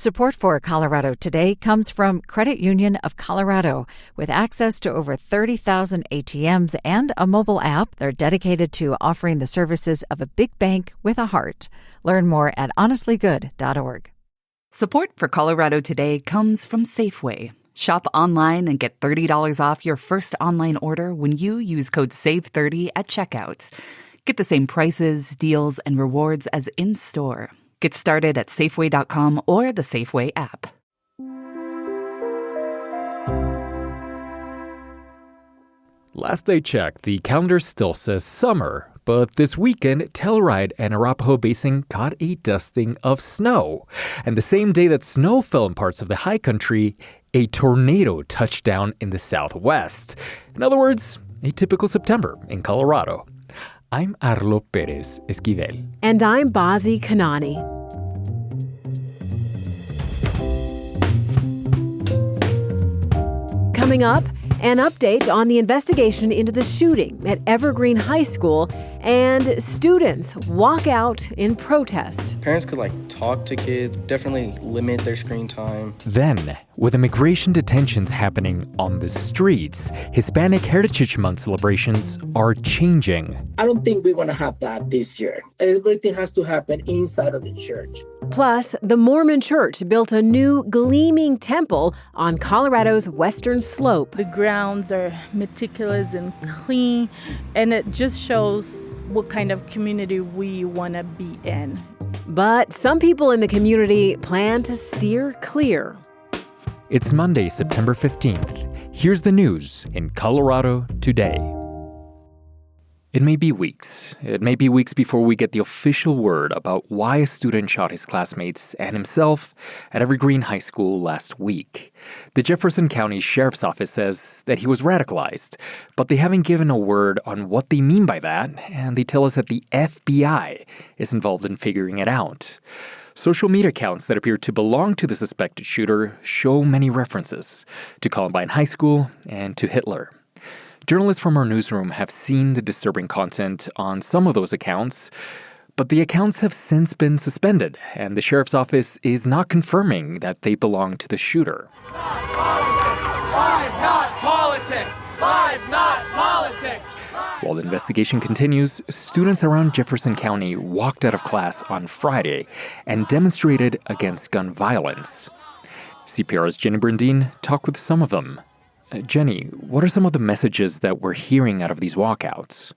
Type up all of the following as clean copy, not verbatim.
Support for Colorado Today comes from Credit Union of Colorado. With access to over 30,000 ATMs and a mobile app, they're dedicated to offering the services of a big bank with a heart. Learn more at honestlygood.org. Support for Colorado Today comes from Safeway. Shop online and get $30 off your first online order when you use code SAVE30 at checkout. Get the same prices, deals, and rewards as in-store. Get started at Safeway.com or the Safeway app. Last I checked, the calendar still says summer, but this weekend, Telluride and Arapahoe Basin caught a dusting of snow. And the same day that snow fell in parts of the high country, a tornado touched down in the southwest. In other words, a typical September in Colorado. I'm Arlo Perez Esquivel. And I'm Bazi Kanani. Coming up, an update on the investigation into the shooting at Evergreen High School, and students walk out in protest. Parents could talk to kids, definitely limit their screen time. Then, with immigration detentions happening on the streets, Hispanic Heritage Month celebrations are changing. I don't think we want to have that this year. Everything has to happen inside of the church. Plus, the Mormon church built a new gleaming temple on Colorado's western slope. The grounds are meticulous and clean, and it just shows what kind of community we want to be in. But some people in the community plan to steer clear. It's Monday, September 15th. Here's the news in Colorado today. It may be weeks. It may be weeks before we get the official word about why a student shot his classmates and himself at Evergreen High School last week. The Jefferson County Sheriff's Office says that he was radicalized, but they haven't given a word on what they mean by that, and they tell us that the FBI is involved in figuring it out. Social media accounts that appear to belong to the suspected shooter show many references to Columbine High School and to Hitler. Journalists from our newsroom have seen the disturbing content on some of those accounts, but the accounts have since been suspended, and the sheriff's office is not confirming that they belong to the shooter. Lives, not politics! Lives, not politics! While the investigation continues, students around Jefferson County walked out of class on Friday and demonstrated against gun violence. CPR's Jenny Brandine talked with some of them. Jenny, what are some of the messages that we're hearing out of these walkouts?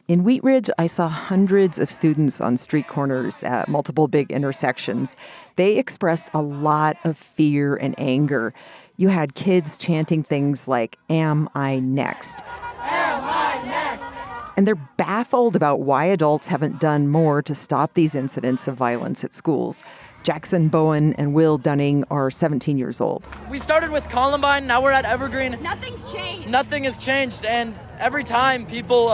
In Wheat Ridge, I saw hundreds of students on street corners at multiple big intersections. They expressed a lot of fear and anger. You had kids chanting things like, "Am I next?" Am I next? And they're baffled about why adults haven't done more to stop these incidents of violence at schools. Jackson Bowen and Will Dunning are 17 years old. We started with Columbine, now we're at Evergreen. Nothing's changed. Nothing has changed, and every time people,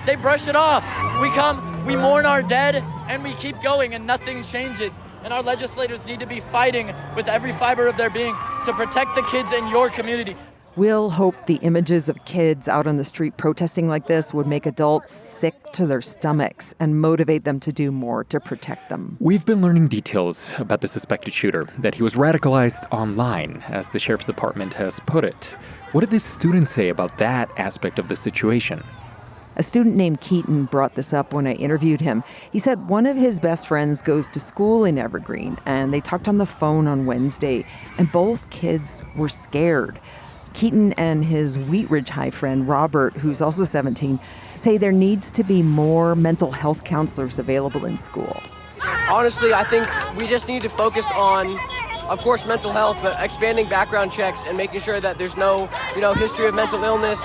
they brush it off. We come, we mourn our dead, and we keep going, and nothing changes. And our legislators need to be fighting with every fiber of their being to protect the kids in your community. Will hoped the images of kids out on the street protesting like this would make adults sick to their stomachs and motivate them to do more to protect them. We've been learning details about the suspected shooter, that he was radicalized online, as the sheriff's department has put it. What did the students say about that aspect of the situation? A student named Keaton brought this up when I interviewed him. He said one of his best friends goes to school in Evergreen, and they talked on the phone on Wednesday, and both kids were scared. Keaton and his Wheat Ridge High friend, Robert, who's also 17, say there needs to be more mental health counselors available in school. Honestly, I think we just need to focus on, of course, mental health, but expanding background checks and making sure that there's no, history of mental illness.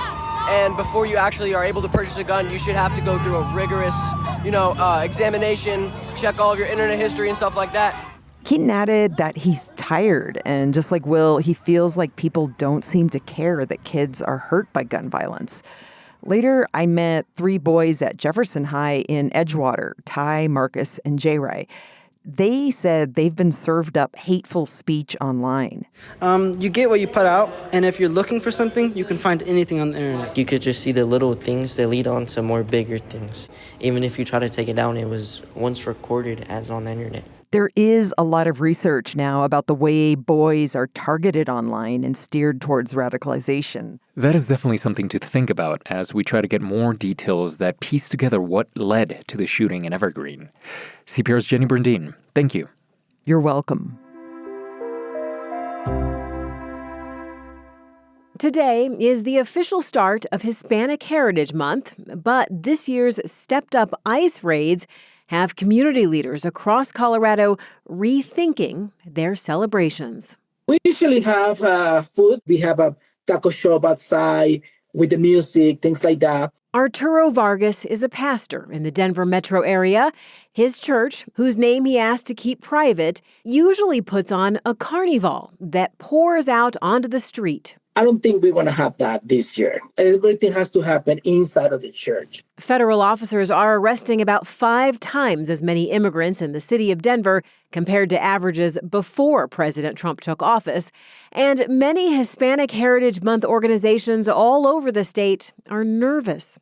And before you actually are able to purchase a gun, you should have to go through a rigorous, examination, check all of your internet history and stuff like that. Keaton added that he's tired, and just like Will, he feels like people don't seem to care that kids are hurt by gun violence. Later, I met 3 boys at Jefferson High in Edgewater, Ty, Marcus, and J-Ray. They said they've been served up hateful speech online. You get what you put out, and if you're looking for something, you can find anything on the internet. You could just see the little things that lead on to more bigger things. Even if you try to take it down, it was once recorded as on the internet. There is a lot of research now about the way boys are targeted online and steered towards radicalization. That is definitely something to think about as we try to get more details that piece together what led to the shooting in Evergreen. CPR's Jenny Brundin, thank you. You're welcome. Today is the official start of Hispanic Heritage Month, but this year's stepped-up ICE raids have community leaders across Colorado rethinking their celebrations. We usually have food. We have a taco shop outside with the music, things like that. Arturo Vargas is a pastor in the Denver metro area. His church, whose name he asked to keep private, usually puts on a carnival that pours out onto the street. I don't think we want to have that this year. Everything has to happen inside of the church. Federal officers are arresting about 5 times as many immigrants in the city of Denver compared to averages before President Trump took office. And many Hispanic Heritage Month organizations all over the state are nervous.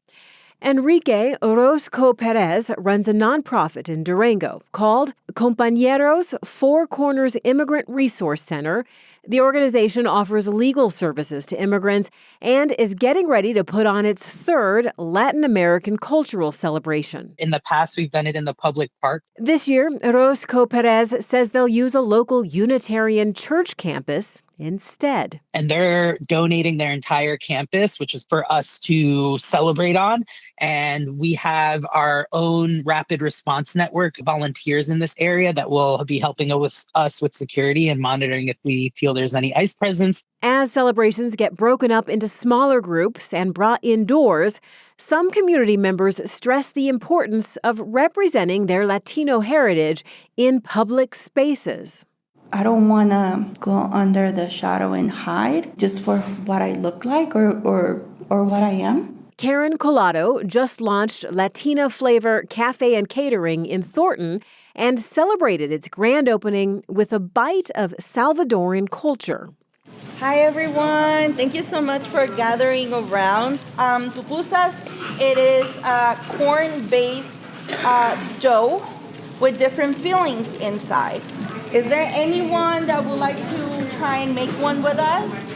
Enrique Orozco Perez runs a nonprofit in Durango called Compañeros Four Corners Immigrant Resource Center. The organization offers legal services to immigrants and is getting ready to put on its 3rd Latin American cultural celebration. In the past, we've done it in the public park. This year, Orozco Perez says they'll use a local Unitarian church campus instead. And they're donating their entire campus, which is for us to celebrate on. And we have our own rapid response network volunteers in this area that will be helping us with security and monitoring if we feel there's any ICE presence. As celebrations get broken up into smaller groups and brought indoors, some community members stress the importance of representing their Latino heritage in public spaces. I don't want to go under the shadow and hide just for what I look like or what I am. Karen Collado just launched Latina Flavor Cafe and Catering in Thornton and celebrated its grand opening with a bite of Salvadoran culture. Hi, everyone. Thank you so much for gathering around. Pupusas, it is a corn-based dough with different fillings inside. Is there anyone that would like to try and make one with us?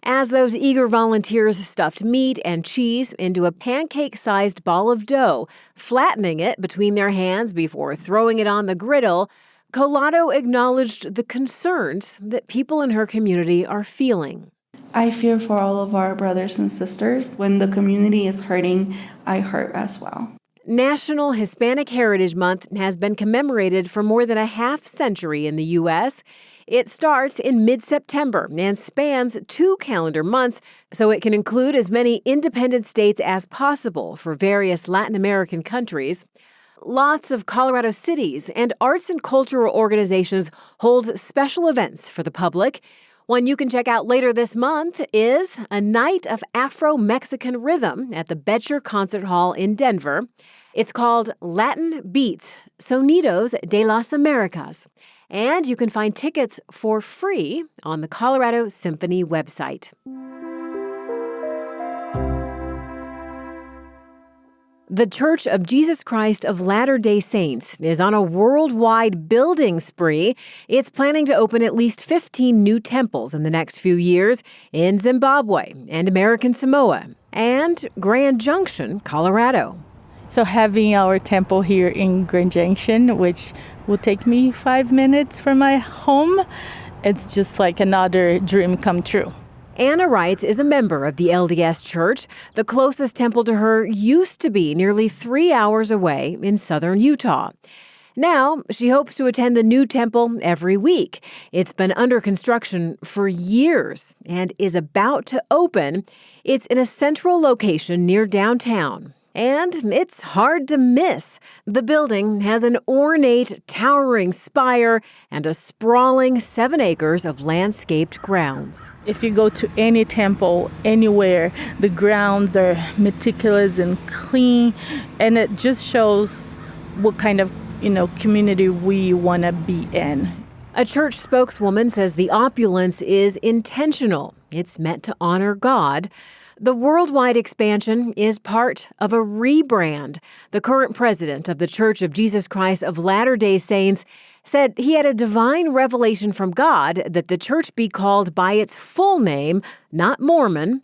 As those eager volunteers stuffed meat and cheese into a pancake-sized ball of dough, flattening it between their hands before throwing it on the griddle, Collado acknowledged the concerns that people in her community are feeling. I fear for all of our brothers and sisters. When the community is hurting, I hurt as well. National Hispanic Heritage Month has been commemorated for more than a half-century in the U.S. It starts in mid-September and spans 2 calendar months, so it can include as many independent states as possible for various Latin American countries. Lots of Colorado cities and arts and cultural organizations hold special events for the public. One you can check out later this month is a night of Afro-Mexican rhythm at the Betcher Concert Hall in Denver. It's called Latin Beats, Sonidos de las Americas. And you can find tickets for free on the Colorado Symphony website. The Church of Jesus Christ of Latter-day Saints is on a worldwide building spree. It's planning to open at least 15 new temples in the next few years in Zimbabwe and American Samoa and Grand Junction, Colorado. So having our temple here in Grand Junction, which will take me 5 minutes from my home, it's just like another dream come true. Anna Wright is a member of the LDS Church. The closest temple to her used to be nearly 3 hours away in southern Utah. Now, she hopes to attend the new temple every week. It's been under construction for years and is about to open. It's in a central location near downtown. And it's hard to miss. The building has an ornate, towering spire and a sprawling 7 acres of landscaped grounds. If you go to any temple, anywhere, the grounds are meticulous and clean, and it just shows what kind of, community we want to be in. A church spokeswoman says the opulence is intentional. It's meant to honor God. The worldwide expansion is part of a rebrand. The current president of the Church of Jesus Christ of Latter-day Saints said he had a divine revelation from God that the church be called by its full name, not Mormon.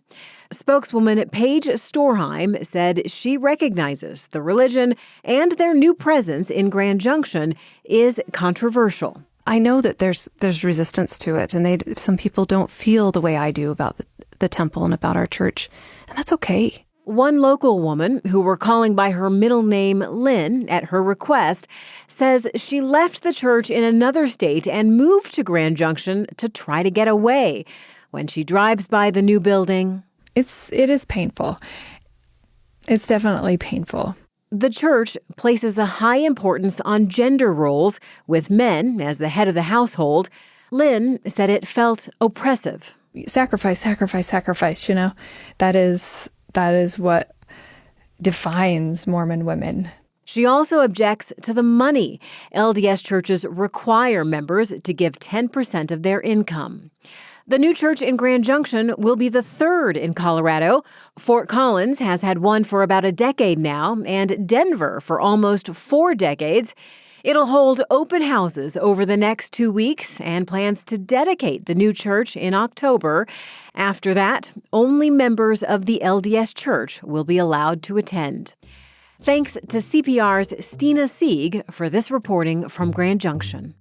Spokeswoman Paige Storheim said she recognizes the religion and their new presence in Grand Junction is controversial. I know that there's resistance to it, and some people don't feel the way I do about the temple and about our church, and that's okay. One local woman, who we're calling by her middle name Lynn at her request, says she left the church in another state and moved to Grand Junction to try to get away. When she drives by the new building, it is painful. It's definitely painful. The church places a high importance on gender roles, with men as the head of the household. Lynn said it felt oppressive. Sacrifice, sacrifice, sacrifice, That is what defines Mormon women. She also objects to the money. LDS churches require members to give 10% of their income. The new church in Grand Junction will be the third in Colorado. Fort Collins has had one for about a decade now, and Denver for almost 4 decades. It'll hold open houses over the next 2 weeks and plans to dedicate the new church in October. After that, only members of the LDS Church will be allowed to attend. Thanks to CPR's Stina Sieg for this reporting from Grand Junction.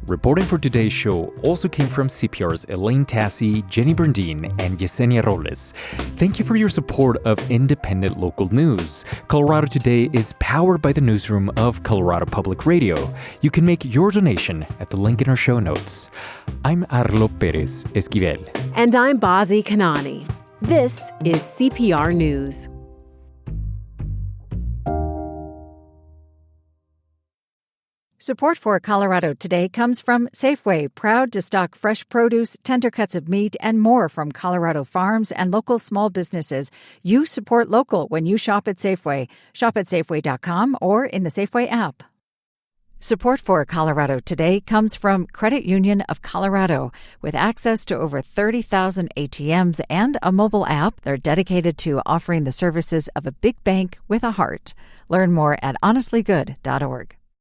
Reporting for today's show also came from CPR's Elaine Tassi, Jenny Bernardine, and Yesenia Robles. Thank you for your support of independent local news. Colorado Today is powered by the newsroom of Colorado Public Radio. You can make your donation at the link in our show notes. I'm Arlo Perez Esquivel. And I'm Bazi Kanani. This is CPR News. Support for Colorado Today comes from Safeway, proud to stock fresh produce, tender cuts of meat, and more from Colorado farms and local small businesses. You support local when you shop at Safeway. Shop at Safeway.com or in the Safeway app. Support for Colorado Today comes from Credit Union of Colorado. With access to over 30,000 ATMs and a mobile app, they're dedicated to offering the services of a big bank with a heart. Learn more at honestlygood.org.